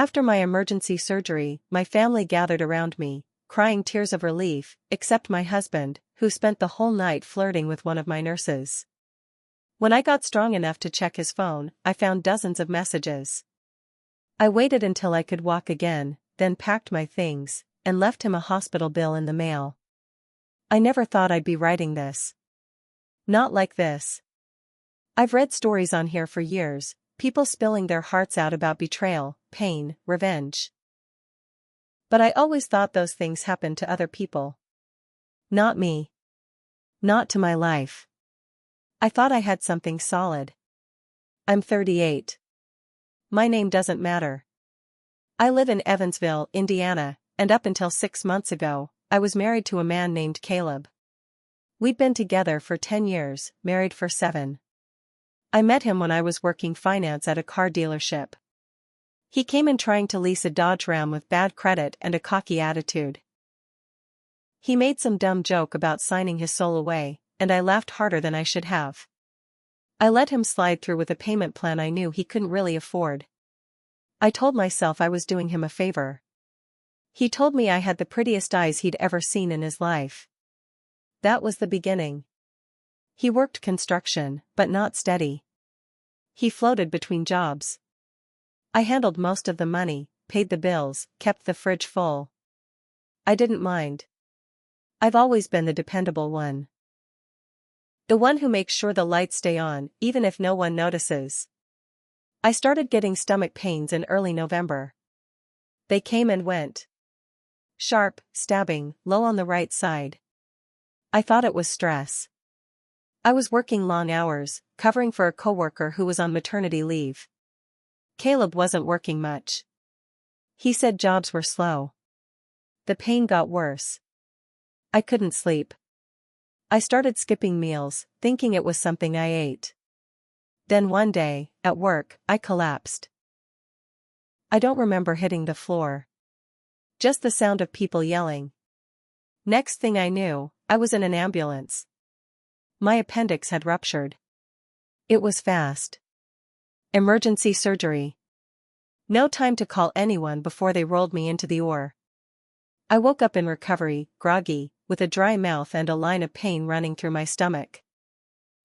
After my emergency surgery, my family gathered around me, crying tears of relief, except my husband, who spent the whole night flirting with one of my nurses. When I got strong enough to check his phone, I found dozens of messages. I waited until I could walk again, then packed my things, and left him a hospital bill in the mail. I never thought I'd be writing this. Not like this. I've read stories on here for years, people spilling their hearts out about betrayal, pain, revenge. But I always thought those things happened to other people. Not me. Not to my life. I thought I had something solid. I'm 38. My name doesn't matter. I live in Evansville, Indiana, and up until 6 months ago, I was married to a man named Caleb. We'd been together for 10 years, married for 7. I met him when I was working finance at a car dealership. He came in trying to lease a Dodge Ram with bad credit and a cocky attitude. He made some dumb joke about signing his soul away, and I laughed harder than I should have. I let him slide through with a payment plan I knew he couldn't really afford. I told myself I was doing him a favor. He told me I had the prettiest eyes he'd ever seen in his life. That was the beginning. He worked construction, but not steady. He floated between jobs. I handled most of the money, paid the bills, kept the fridge full. I didn't mind. I've always been the dependable one. The one who makes sure the lights stay on, even if no one notices. I started getting stomach pains in early November. They came and went. Sharp, stabbing, low on the right side. I thought it was stress. I was working long hours, covering for a coworker who was on maternity leave. Caleb wasn't working much. He said jobs were slow. The pain got worse. I couldn't sleep. I started skipping meals, thinking it was something I ate. Then one day, at work, I collapsed. I don't remember hitting the floor. Just the sound of people yelling. Next thing I knew, I was in an ambulance. My appendix had ruptured. It was fast. Emergency surgery. No time to call anyone before they rolled me into the OR. I woke up in recovery, groggy, with a dry mouth and a line of pain running through my stomach.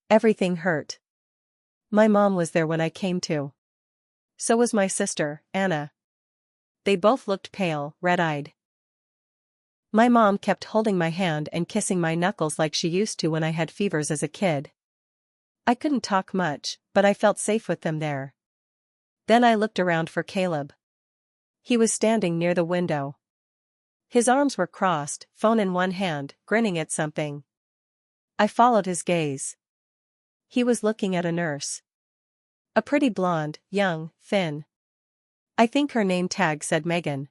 Everything hurt. My mom was there when I came to. So was my sister, Anna. They both looked pale, red-eyed. My mom kept holding my hand and kissing my knuckles like she used to when I had fevers as a kid. I couldn't talk much, but I felt safe with them there. Then I looked around for Caleb. He was standing near the window. His arms were crossed, phone in one hand, grinning at something. I followed his gaze. He was looking at a nurse. A pretty blonde, young, thin. I think her name tag said Megan.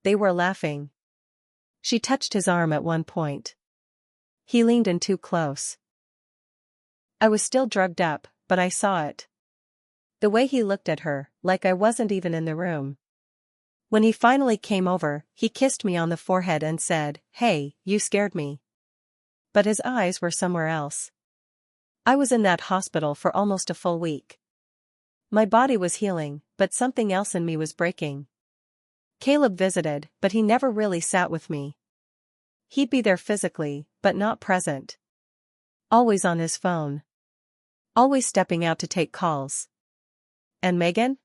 They were laughing. She touched his arm at one point. He leaned in too close. I was still drugged up, but I saw it. The way he looked at her, like I wasn't even in the room. When he finally came over, he kissed me on the forehead and said, "Hey, you scared me." But his eyes were somewhere else. I was in that hospital for almost a full week. My body was healing, but something else in me was breaking. Caleb visited, but he never really sat with me. He'd be there physically, but not present. Always on his phone. Always stepping out to take calls. And Megan?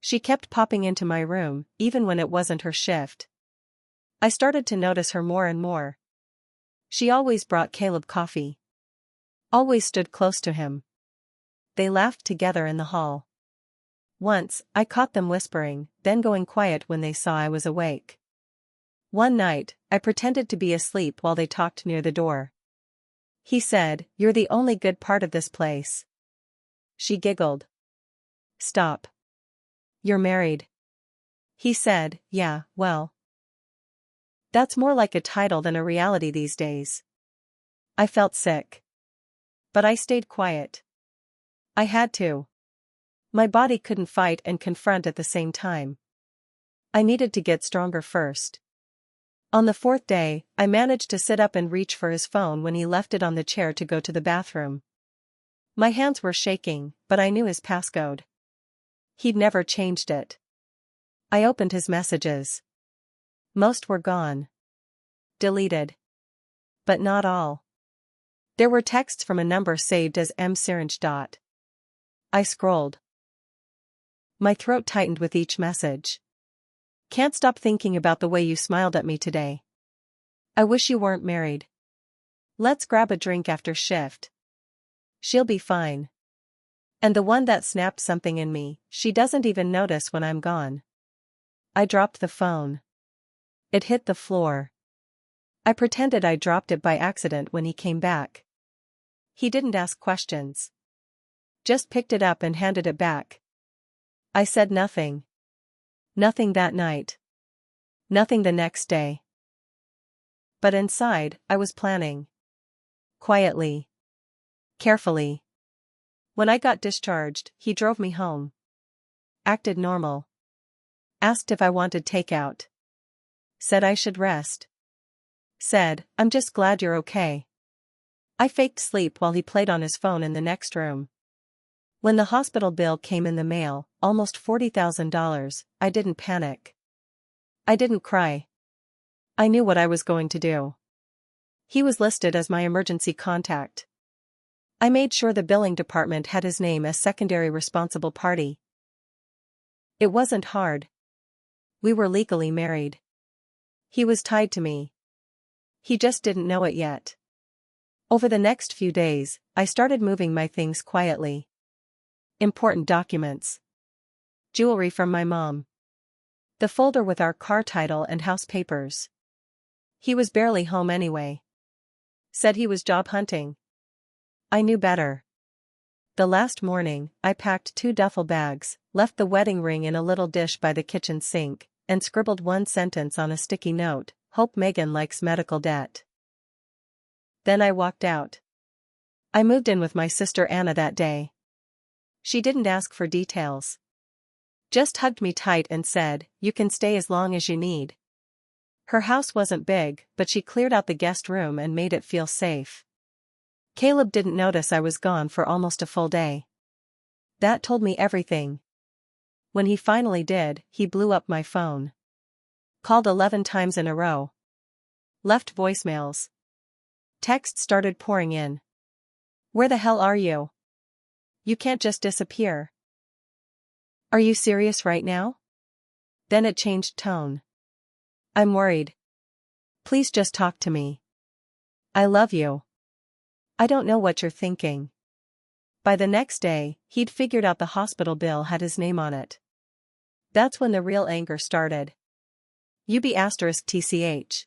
She kept popping into my room, even when it wasn't her shift. I started to notice her more and more. She always brought Caleb coffee. Always stood close to him. They laughed together in the hall. Once, I caught them whispering, then going quiet when they saw I was awake. One night, I pretended to be asleep while they talked near the door. He said, "You're the only good part of this place." She giggled. "Stop. You're married." He said, "Yeah, well. That's more like a title than a reality these days." I felt sick. But I stayed quiet. I had to. My body couldn't fight and confront at the same time. I needed to get stronger first. On the 4th day, I managed to sit up and reach for his phone when he left it on the chair to go to the bathroom. My hands were shaking, but I knew his passcode. He'd never changed it. I opened his messages. Most were gone. Deleted. But not all. There were texts from a number saved as M. I scrolled. My throat tightened with each message. Can't stop thinking about the way you smiled at me today. I wish you weren't married. Let's grab a drink after shift. She'll be fine. And the one that snapped something in me, she doesn't even notice when I'm gone. I dropped the phone. It hit the floor. I pretended I dropped it by accident when he came back. He didn't ask questions. Just picked it up and handed it back. I said nothing. Nothing that night. Nothing the next day. But inside, I was planning. Quietly. Carefully. When I got discharged, he drove me home. Acted normal. Asked if I wanted takeout. Said I should rest. Said, I'm just glad you're okay. I faked sleep while he played on his phone in the next room. When the hospital bill came in the mail, almost $40,000, I didn't panic. I didn't cry. I knew what I was going to do. He was listed as my emergency contact. I made sure the billing department had his name as secondary responsible party. It wasn't hard. We were legally married. He was tied to me. He just didn't know it yet. Over the next few days, I started moving my things quietly. Important documents. Jewelry from my mom. The folder with our car title and house papers. He was barely home anyway. Said he was job hunting. I knew better. The last morning, I packed 2 duffel bags, left the wedding ring in a little dish by the kitchen sink, and scribbled one sentence on a sticky note, "Hope Megan likes medical debt." Then I walked out. I moved in with my sister Anna that day. She didn't ask for details. Just hugged me tight and said, "You can stay as long as you need." Her house wasn't big, but she cleared out the guest room and made it feel safe. Caleb didn't notice I was gone for almost a full day. That told me everything. When he finally did, he blew up my phone. Called 11 times in a row. Left voicemails. Texts started pouring in. "Where the hell are you? You can't just disappear. Are you serious right now?" Then it changed tone. "I'm worried. Please just talk to me. I love you. I don't know what you're thinking." By the next day, he'd figured out the hospital bill had his name on it. That's when the real anger started. UB*TCH.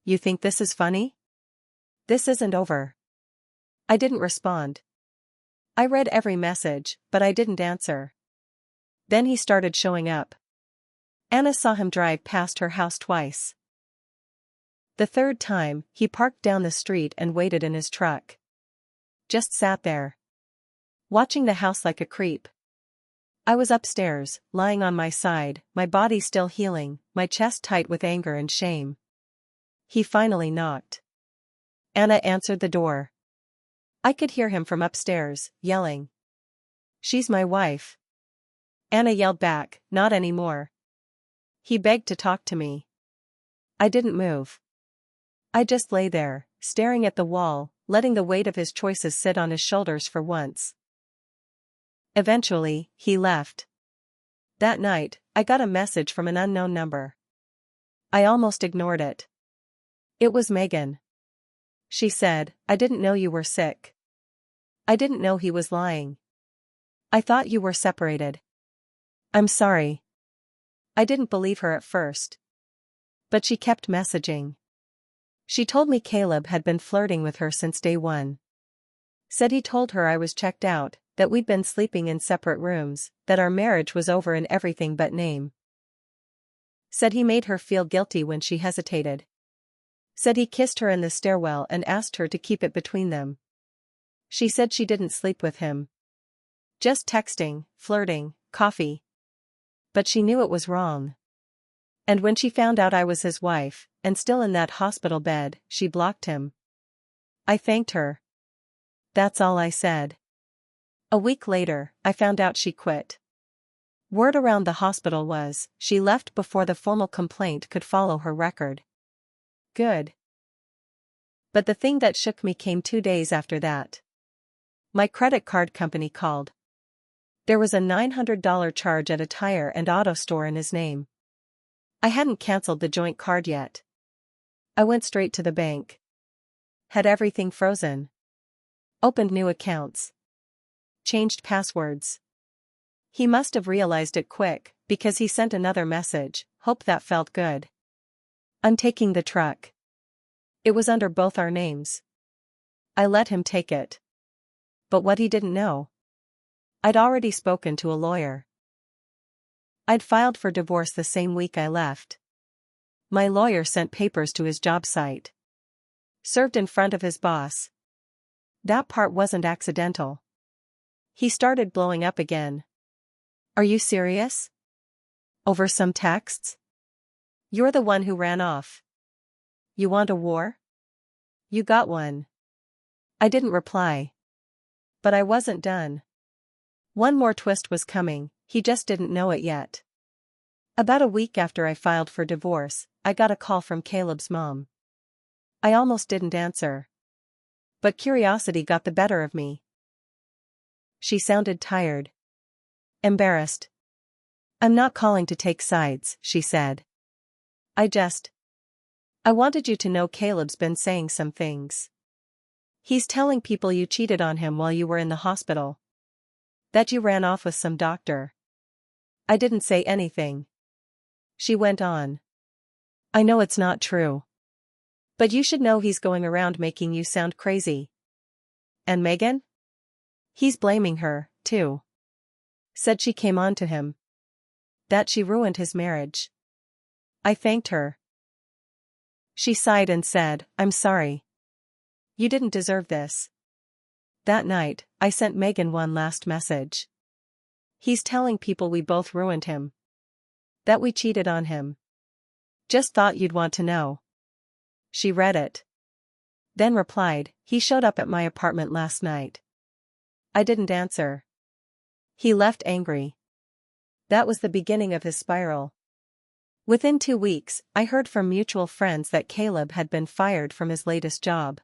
You think this is funny? This isn't over. I didn't respond. I read every message, but I didn't answer. Then he started showing up. Anna saw him drive past her house twice. The third time, he parked down the street and waited in his truck. Just sat there. Watching the house like a creep. I was upstairs, lying on my side, my body still healing, my chest tight with anger and shame. He finally knocked. Anna answered the door. I could hear him from upstairs, yelling. "She's my wife." Anna yelled back, "Not anymore." He begged to talk to me. I didn't move. I just lay there, staring at the wall, letting the weight of his choices sit on his shoulders for once. Eventually, he left. That night, I got a message from an unknown number. I almost ignored it. It was Megan. She said, "I didn't know you were sick. I didn't know he was lying. I thought you were separated. I'm sorry." I didn't believe her at first. But she kept messaging. She told me Caleb had been flirting with her since day one. Said he told her I was checked out, that we'd been sleeping in separate rooms, that our marriage was over in everything but name. Said he made her feel guilty when she hesitated. Said he kissed her in the stairwell and asked her to keep it between them. She said she didn't sleep with him. Just texting, flirting, coffee. But she knew it was wrong. And when she found out I was his wife, and still in that hospital bed, she blocked him. I thanked her. That's all I said. A week later, I found out she quit. Word around the hospital was, she left before the formal complaint could follow her record. Good. But the thing that shook me came 2 days after that. My credit card company called. There was a $900 charge at a tire and auto store in his name. I hadn't canceled the joint card yet. I went straight to the bank. Had everything frozen. Opened new accounts. Changed passwords. He must have realized it quick, because he sent another message, hope that felt good. I'm taking the truck. It was under both our names. I let him take it. But what he didn't know. I'd already spoken to a lawyer. I'd filed for divorce the same week I left. My lawyer sent papers to his job site. Served in front of his boss. That part wasn't accidental. He started blowing up again. Are you serious? Over some texts? You're the one who ran off. You want a war? You got one. I didn't reply. But I wasn't done. One more twist was coming, he just didn't know it yet. About a week after I filed for divorce, I got a call from Caleb's mom. I almost didn't answer. But curiosity got the better of me. She sounded tired. Embarrassed. I'm not calling to take sides, she said. I wanted you to know Caleb's been saying some things. He's telling people you cheated on him while you were in the hospital. That you ran off with some doctor. I didn't say anything. She went on. I know it's not true. But you should know he's going around making you sound crazy. And Megan? He's blaming her, too. Said she came on to him. That she ruined his marriage. I thanked her. She sighed and said, I'm sorry. You didn't deserve this. That night, I sent Megan one last message. He's telling people we both ruined him. That we cheated on him. Just thought you'd want to know. She read it. Then replied, he showed up at my apartment last night. I didn't answer. He left angry. That was the beginning of his spiral. Within 2 weeks, I heard from mutual friends that Caleb had been fired from his latest job.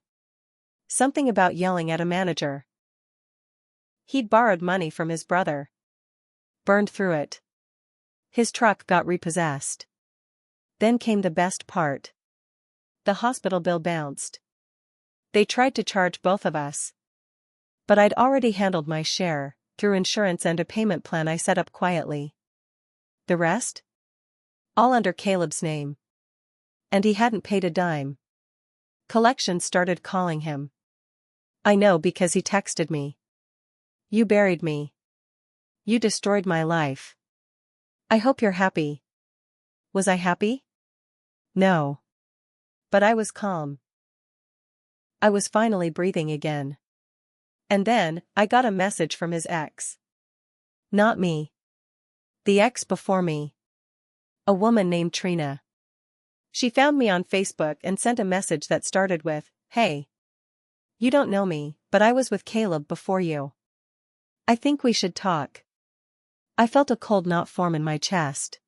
Something about yelling at a manager. He'd borrowed money from his brother. Burned through it. His truck got repossessed. Then came the best part. The hospital bill bounced. They tried to charge both of us. But I'd already handled my share, through insurance and a payment plan I set up quietly. The rest? All under Caleb's name. And he hadn't paid a dime. Collections started calling him. I know because he texted me. You buried me. You destroyed my life. I hope you're happy. Was I happy? No. But I was calm. I was finally breathing again. And then, I got a message from his ex. Not me. The ex before me. A woman named Trina. She found me on Facebook and sent a message that started with, Hey. You don't know me, but I was with Caleb before you. I think we should talk. I felt a cold knot form in my chest.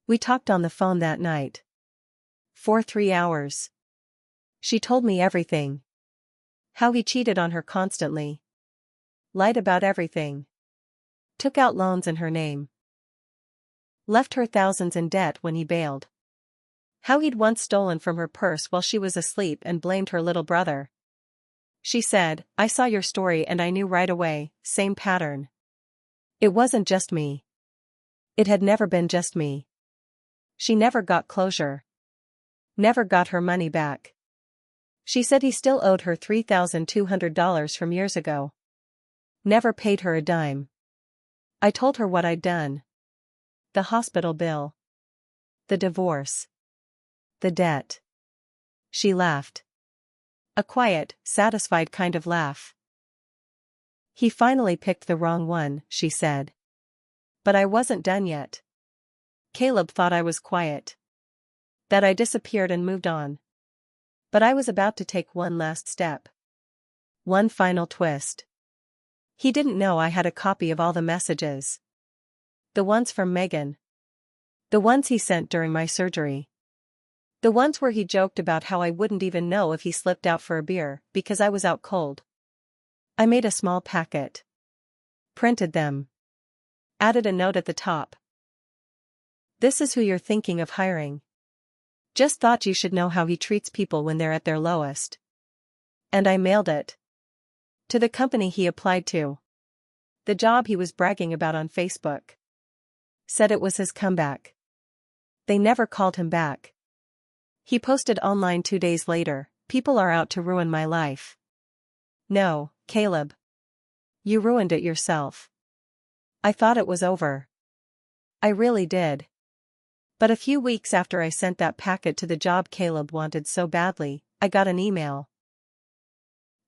We talked on the phone that night. For 3 hours. She told me everything. How he cheated on her constantly. Lied about everything. Took out loans in her name. Left her thousands in debt when he bailed. How he'd once stolen from her purse while she was asleep and blamed her little brother. She said, I saw your story and I knew right away, same pattern. It wasn't just me. It had never been just me. She never got closure. Never got her money back. She said he still owed her $3,200 from years ago. Never paid her a dime. I told her what I'd done. The hospital bill. The divorce. The debt. She laughed. A quiet, satisfied kind of laugh. He finally picked the wrong one, she said. But I wasn't done yet. Caleb thought I was quiet. That I disappeared and moved on. But I was about to take one last step. One final twist. He didn't know I had a copy of all the messages. The ones from Megan. The ones he sent during my surgery. The ones where he joked about how I wouldn't even know if he slipped out for a beer, because I was out cold. I made a small packet. Printed them. Added a note at the top. This is who you're thinking of hiring. Just thought you should know how he treats people when they're at their lowest. And I mailed it. To the company he applied to. The job he was bragging about on Facebook. Said it was his comeback. They never called him back. He posted online 2 days later, "People are out to ruin my life." No, Caleb. You ruined it yourself. I thought it was over. I really did. But a few weeks after I sent that packet to the job Caleb wanted so badly, I got an email.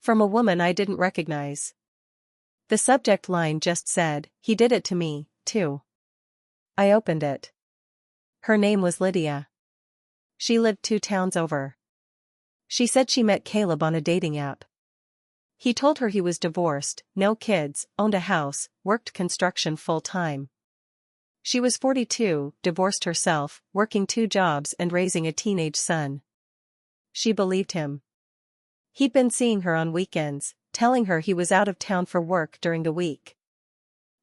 From a woman I didn't recognize. The subject line just said, "He did it to me, too." I opened it. Her name was Lydia. She lived 2 towns over. She said she met Caleb on a dating app. He told her he was divorced, no kids, owned a house, worked construction full-time. She was 42, divorced herself, working 2 jobs and raising a teenage son. She believed him. He'd been seeing her on weekends, telling her he was out of town for work during the week.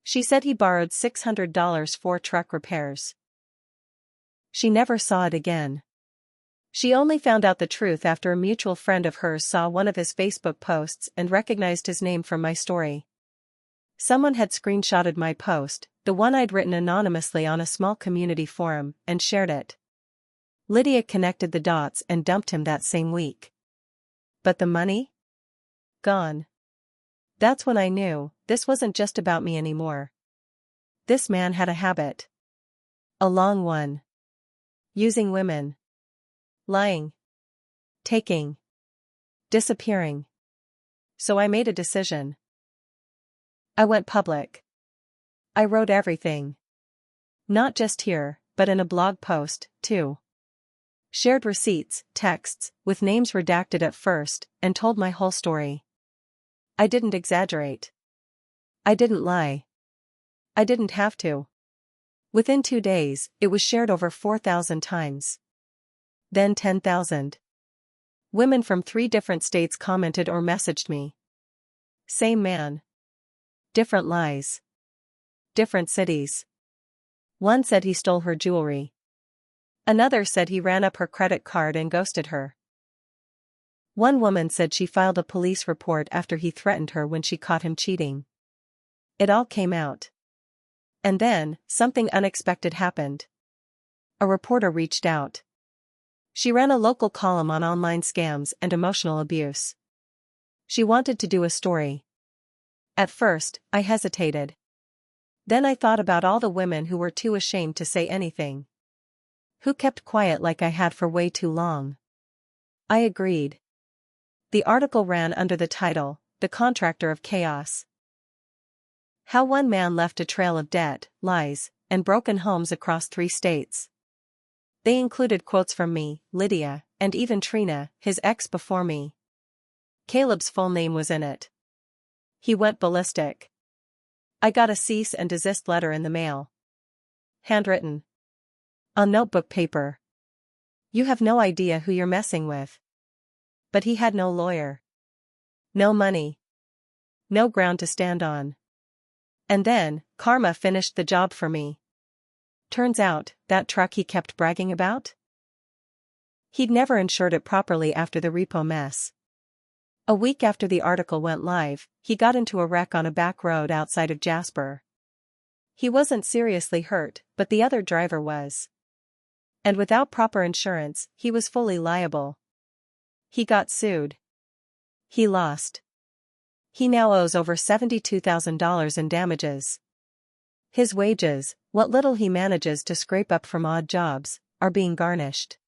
She said he borrowed $600 for truck repairs. She never saw it again. She only found out the truth after a mutual friend of hers saw one of his Facebook posts and recognized his name from my story. Someone had screenshotted my post, the one I'd written anonymously on a small community forum, and shared it. Lydia connected the dots and dumped him that same week. But the money? Gone. That's when I knew, this wasn't just about me anymore. This man had a habit. A long one. Using women. Lying. Taking. Disappearing. So I made a decision. I went public. I wrote everything. Not just here, but in a blog post, too. Shared receipts, texts, with names redacted at first, and told my whole story. I didn't exaggerate. I didn't lie. I didn't have to. Within 2 days, it was shared over 4,000 times. Then 10,000. Women from 3 different states commented or messaged me. Same man. Different lies. Different cities. One said he stole her jewelry. Another said he ran up her credit card and ghosted her. One woman said she filed a police report after he threatened her when she caught him cheating. It all came out. And then, something unexpected happened. A reporter reached out. She ran a local column on online scams and emotional abuse. She wanted to do a story. At first, I hesitated. Then I thought about all the women who were too ashamed to say anything. Who kept quiet like I had for way too long. I agreed. The article ran under the title, "The Contractor of Chaos." How one man left a trail of debt, lies, and broken homes across 3 states. They included quotes from me, Lydia, and even Trina, his ex before me. Caleb's full name was in it. He went ballistic. I got a cease and desist letter in the mail. Handwritten. On notebook paper. You have no idea who you're messing with. But he had no lawyer. No money. No ground to stand on. And then, karma finished the job for me. Turns out, that truck he kept bragging about? He'd never insured it properly after the repo mess. A week after the article went live, he got into a wreck on a back road outside of Jasper. He wasn't seriously hurt, but the other driver was. And without proper insurance, he was fully liable. He got sued. He lost. He now owes over $72,000 in damages. His wages, what little he manages to scrape up from odd jobs, are being garnished.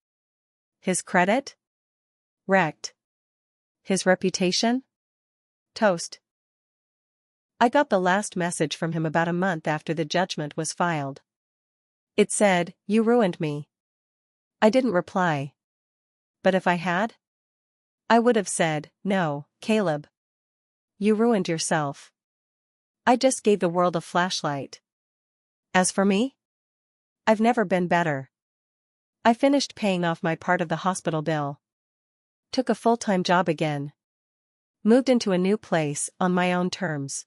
His credit? Wrecked. His reputation? Toast. I got the last message from him about a month after the judgment was filed. It said, "You ruined me." I didn't reply. But if I had? I would have said, "No, Caleb. You ruined yourself. I just gave the world a flashlight." As for me, I've never been better. I finished paying off my part of the hospital bill. Took a full-time job again. Moved into a new place on my own terms.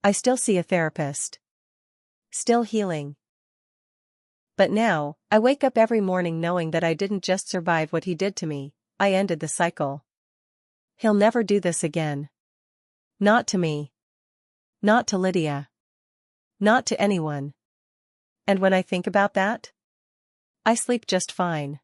I still see a therapist. Still healing. But now, I wake up every morning knowing that I didn't just survive what he did to me, I ended the cycle. He'll never do this again. Not to me. Not to Lydia. Not to anyone. And when I think about that, I sleep just fine.